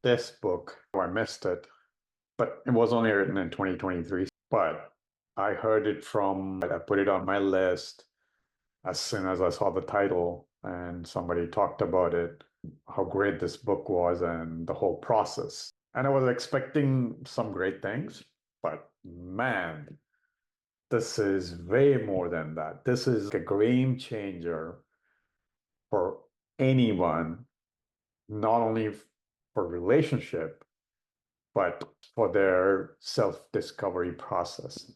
this book. I missed it, but it was only written in 2023. But I heard it I put it on my list as soon as I saw the title and somebody talked about it, how great this book was and the whole process. And I was expecting some great things, but man, this is way more than that. This is a game changer for anyone, not only for relationship, but for their self-discovery process.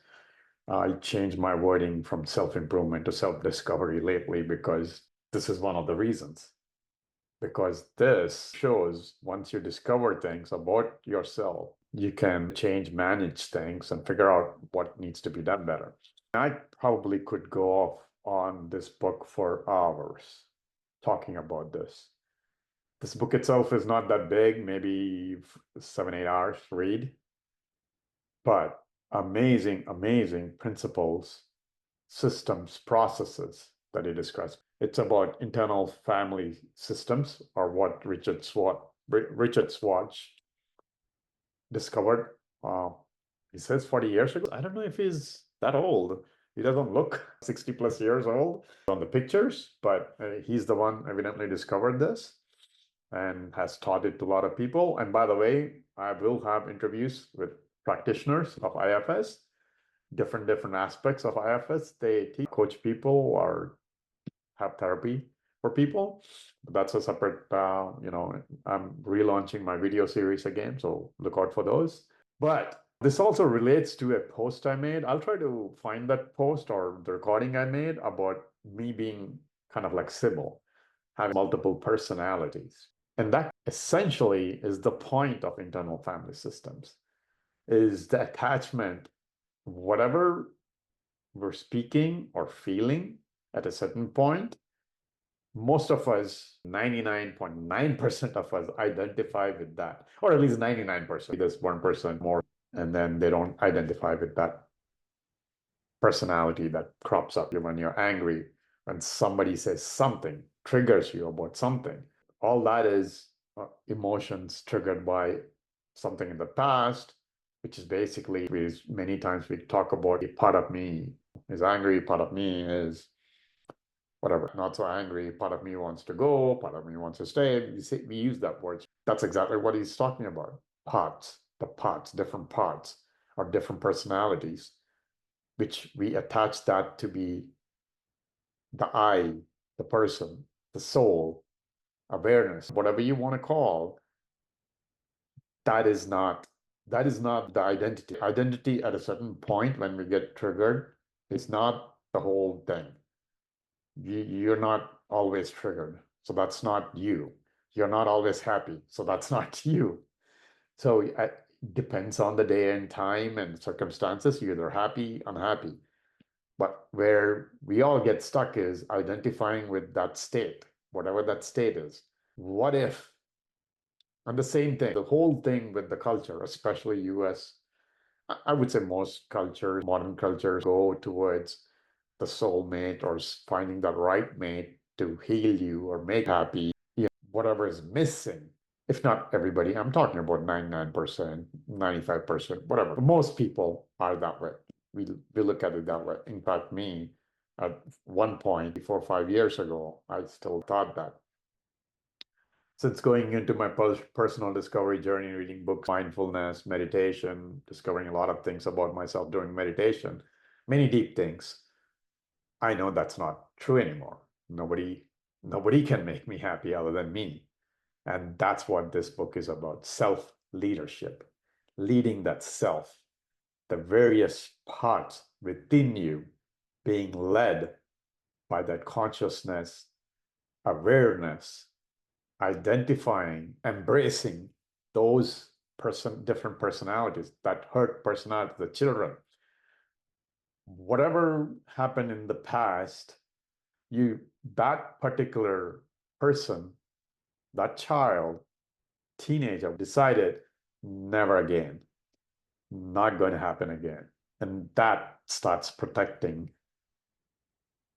I changed my wording from self-improvement to self-discovery lately because this is one of the reasons. Because this shows once you discover things about yourself, you can manage things, and figure out what needs to be done better. I probably could go off on this book for hours talking about this. This book itself is not that big, maybe 7, 8 hours read, but amazing, amazing principles, systems, processes that he describes. It's about internal family systems, or what Richard Schwartz discovered. He says 40 years ago. I don't know if he's that old. He doesn't look 60 plus years old on the pictures, but he's the one evidently discovered this and has taught it to a lot of people. And by the way, I will have interviews with practitioners of IFS, different aspects of IFS. They coach people or have therapy for people. But that's a separate, I'm relaunching my video series again, so look out for those. But this also relates to a post I made. I'll try to find that post or the recording I made about me being kind of like Sybil, having multiple personalities. And that essentially is the point of internal family systems, is the attachment, whatever we're speaking or feeling at a certain point. Most of us, 99.9% of us, identify with that, or at least 99%. There's 1% more, and then they don't identify with that personality that crops up when you're angry, when somebody says something, triggers you about something. All that is emotions triggered by something in the past, which is basically, many times we talk about a part of me is angry, part of me is whatever, not so angry, part of me wants to go, part of me wants to stay. We use that word. That's exactly what he's talking about. Different parts, or different personalities, which we attach that to be the I, the person, the soul, awareness, whatever you want to call. That is not the identity. Identity at a certain point, when we get triggered, is not the whole thing. You're not always triggered, so that's not you. You're not always happy, so that's not you. So it depends on the day and time and circumstances. You're either happy, unhappy. But where we all get stuck is identifying with that state, whatever that state is. What if? And the same thing, the whole thing with the culture, especially US, I would say most cultures, modern cultures, go towards the soulmate or finding the right mate to heal you or make happy, whatever is missing. If not everybody, I'm talking about 99%, 95%, whatever. Most people are that way. We look at it that way. In fact, me, at one point, 4 or 5 years ago, I still thought that. Since going into my personal discovery journey, reading books, mindfulness, meditation, discovering a lot of things about myself during meditation, many deep things, I know that's not true anymore. Nobody can make me happy other than me. And that's what this book is about: self-leadership, leading that self, the various parts within you being led by that consciousness, awareness, identifying, embracing those different personalities, that hurt personality, the children. Whatever happened in the past, that particular person, that child, teenager, decided never again, not going to happen again. And that starts protecting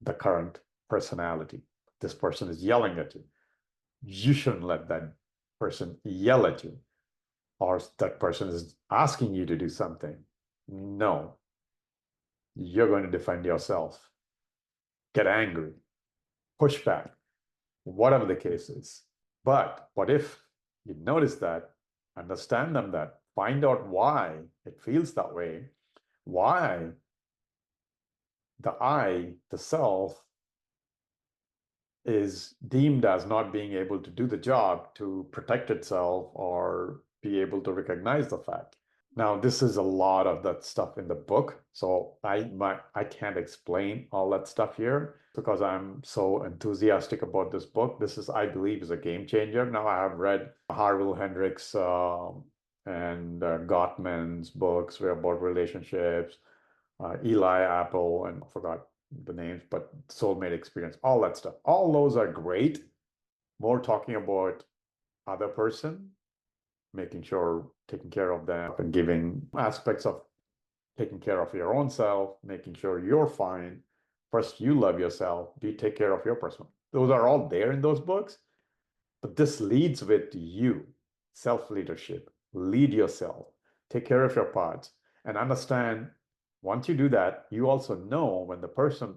the current personality. This person is yelling at you. You shouldn't let that person yell at you. or that person is asking you to do something. No, you're going to defend yourself, get angry, push back, whatever the case is. But what if you notice that, understand them, that find out why it feels that way, why the I, the self, is deemed as not being able to do the job to protect itself or be able to recognize the fact. Now, this is a lot of that stuff in the book, so I can't explain all that stuff here because I'm so enthusiastic about this book. This is, I believe, is a game changer. Now, I have read Harville Hendricks and Gottman's books about relationships, Eli Apple, and I forgot the names, but soulmate experience, all that stuff. All those are great. More talking about other person, making sure taking care of them and giving aspects of taking care of your own self, making sure you're fine. First, you love yourself. You take care of your person. Those are all there in those books. But this leads with you, self-leadership. Lead yourself. Take care of your parts and understand. Once you do that, you also know when the partner,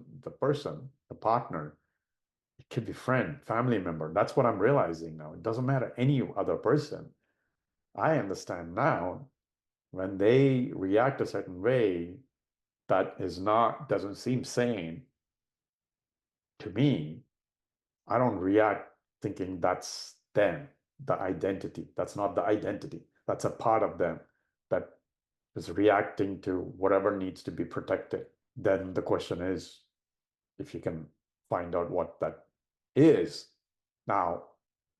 it could be friend, family member. That's what I'm realizing now. It doesn't matter any other person. I understand now when they react a certain way that doesn't seem sane to me, I don't react thinking that's them, the identity. That's not the identity. That's a part of them that is reacting to whatever needs to be protected. Then the question is if you can find out what that is. Now,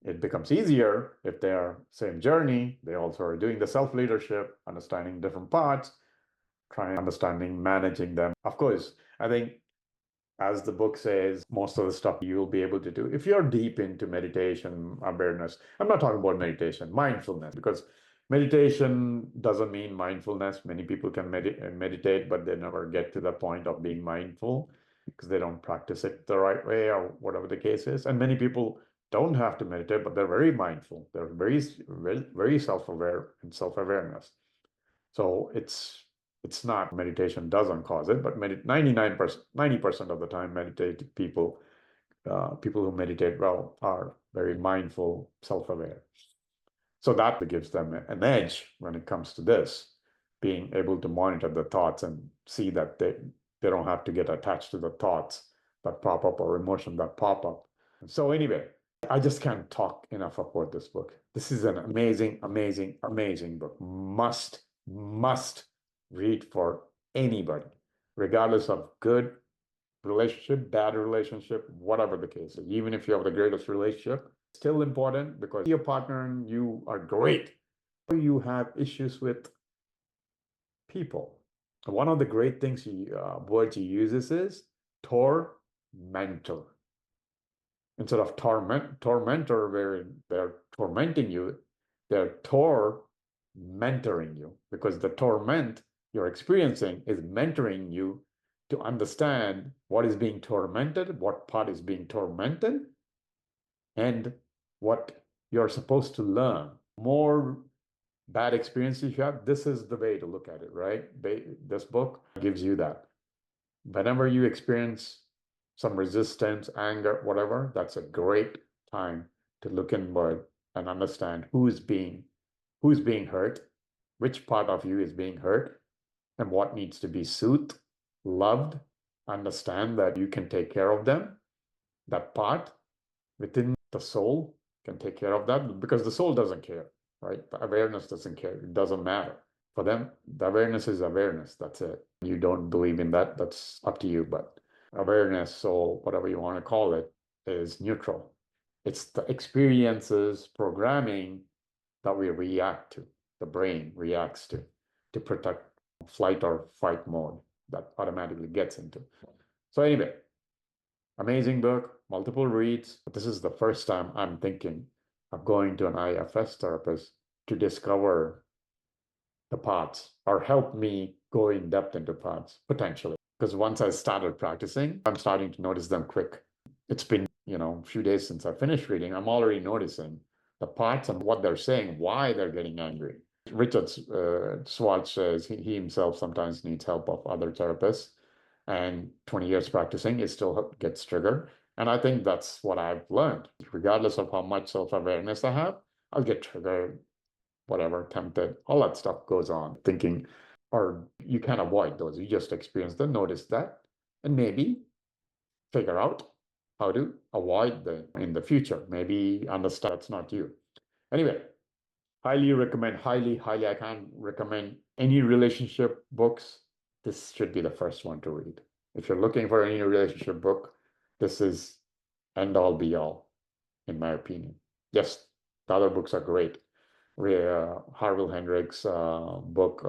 it becomes easier if they're same journey. They also are doing the self-leadership, understanding different parts, trying understanding, managing them. Of course, I think as the book says, most of the stuff you'll be able to do if you're deep into meditation, awareness. I'm not talking about meditation, mindfulness, because meditation doesn't mean mindfulness. Many people can meditate, but they never get to the point of being mindful because they don't practice it the right way or whatever the case is. And many people don't have to meditate, but they're very mindful. They're very self-aware and self-awareness. So it's not meditation doesn't cause it, but 99%, 90% of the time, people who meditate well are very mindful, self-aware. So that gives them an edge when it comes to this, being able to monitor the thoughts and see that they don't have to get attached to the thoughts that pop up or emotion that pop up. So anyway, I just can't talk enough about this book. This is an amazing, amazing, amazing book. Must read for anybody, regardless of good relationship, bad relationship, whatever the case is. Even if you have the greatest relationship, still important because your partner and you are great. You have issues with people. One of the great things words he uses is tormentor. Instead of tormentor, where they're tormenting you, they're mentoring you, because the torment you're experiencing is mentoring you to understand what is being tormented, what part is being tormented, and what you're supposed to learn. More bad experiences you have, this is the way to look at it, right? This book gives you that. Whenever you experience some resistance, anger, whatever, that's a great time to look inward and understand who's being hurt, which part of you is being hurt, and what needs to be soothed, loved. Understand that you can take care of them. That part within the soul can take care of that, because the soul doesn't care, right? The awareness doesn't care. It doesn't matter. For them, the awareness is awareness. That's it. You don't believe in that, that's up to you. But awareness, soul, whatever you want to call it, is neutral. It's the experiences, programming that we react to, the brain reacts to protect, flight or fight mode that automatically gets into. So anyway, amazing book, multiple reads. But this is the first time I'm thinking of going to an IFS therapist to discover the parts or help me go in depth into parts, potentially. Because once I started practicing, I'm starting to notice them quick. It's been, a few days since I finished reading. I'm already noticing the parts and what they're saying, why they're getting angry. Richard Schwartz says he himself sometimes needs help of other therapists, and 20 years practicing, it still gets triggered. And I think that's what I've learned. Regardless of how much self-awareness I have, I'll get triggered, whatever, tempted, all that stuff goes on. Thinking, or you can't avoid those. You just experience them, notice that, and maybe figure out how to avoid them in the future. Maybe understand that's not you. Anyway, highly recommend, highly, I can't recommend any relationship books. This should be the first one to read. If you're looking for any relationship book, this is end all be all, in my opinion. Yes, the other books are great. Harville Hendricks' book,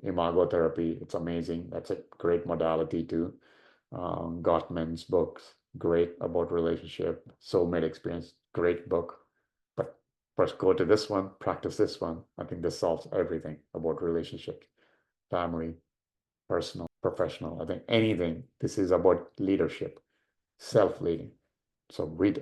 Imago Therapy, it's amazing. That's a great modality too. Gottman's books, great about relationship. Soulmate Experience, great book. But first go to this one, practice this one. I think this solves everything about relationships, family, personal, professional. I think anything. This is about leadership, self-leading. So read it.